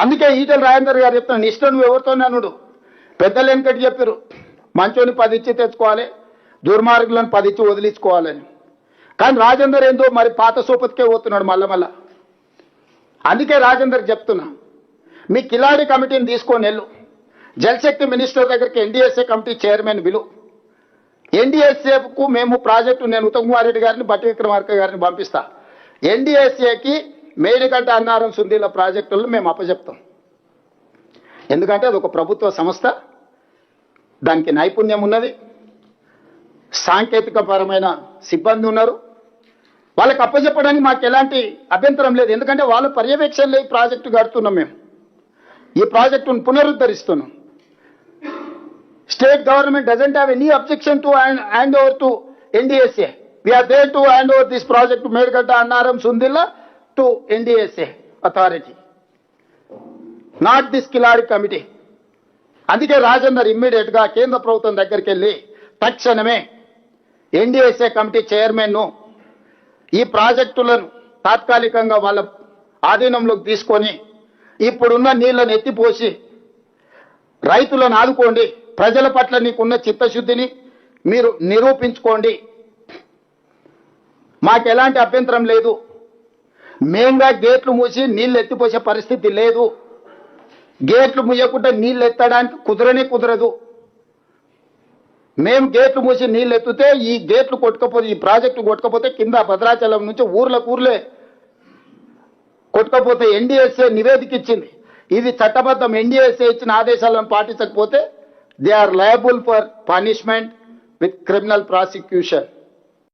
అందుకే ఈటెల రాజేందర్ గారు చెప్తున్నాను, ఇష్టం నువ్వు ఎవరితో అనుడు. పెద్దలు వెనకటి చెప్పారు, మంచోని 10 ఇచ్చి తెచ్చుకోవాలి, దుర్మార్గులను 10 ఇచ్చి వదిలించుకోవాలని. కానీ రాజేందర్ ఏందో మరి పాత సోపతికే పోతున్నాడు మళ్ళా. అందుకే రాజేందర్ చెప్తున్నా, మీ కిలాడి కమిటీని తీసుకొని వెళ్ళు, జలశక్తి మినిస్టర్ దగ్గరికి ఎన్డీఎస్ఏ కమిటీ చైర్మన్ విలు. ఎన్డీఎస్ఏకు మేము ప్రాజెక్టు, నేను ఉత్తమ్ కుమార్ రెడ్డి గారిని, బట్టి విక్రమార్క గారిని పంపిస్తా. ఎన్డీఎస్ఏకి మేడిగడ్డ అన్నారం సుందీల ప్రాజెక్టులను మేము అప్పచెప్తాం. ఎందుకంటే అది ఒక ప్రభుత్వ సంస్థ, దానికి నైపుణ్యం ఉన్నది, సాంకేతికపరమైన సిబ్బంది ఉన్నారు. వాళ్ళకి అప్పచెప్పడానికి మాకు ఎలాంటి అభ్యంతరం లేదు. ఎందుకంటే వాళ్ళ పర్యవేక్షణలో ఈ ప్రాజెక్టు కడుతున్నాం. మేము ఈ ప్రాజెక్టును పునరుద్ధరిస్తున్నాం. State government doesn't have any objection to hand over to NDSA. We are there to hand over this project to Medgatta Annaram Sundilla to NDSA authority, not this Kiladi committee. అందుకే Rajender immediate గా కేంద్ర ప్రభుత్వం దగ్గరికి వెళ్ళి తక్షణమే NDSA committee chairman ఈ ప్రాజెక్టులను తాత్కాలికంగా వాళ్ళ ఆధీనంలోకి తీసుకొని ఇప్పుడున్న నీళ్లను ఎత్తిపోసి రైతులను ఆదుకోండి, ప్రజల పట్ల నీకున్న చిత్తశుద్ధిని మీరు నిరూపించుకోండి. మాకు ఎలాంటి అభ్యంతరం లేదు. మేంగా గేట్లు మూసి నీళ్లు ఎత్తిపోసే పరిస్థితి లేదు. గేట్లు మూయకుండా నీళ్లు ఎత్తడానికి కుదరదు. మేము గేట్లు మూసి నీళ్లు ఎత్తితే ఈ గేట్లు కొట్టుకపోతే, ఈ ప్రాజెక్టు కొట్టుకపోతే కింద భద్రాచలం నుంచి ఊర్లే కొట్టుకపోతే ఎన్డీఎస్ఏ నివేదిక ఇచ్చింది. ఇది చట్టబద్ధం. ఎన్డీఎస్ఏ ఇచ్చిన ఆదేశాలను పాటించకపోతే they are liable for punishment with criminal prosecution.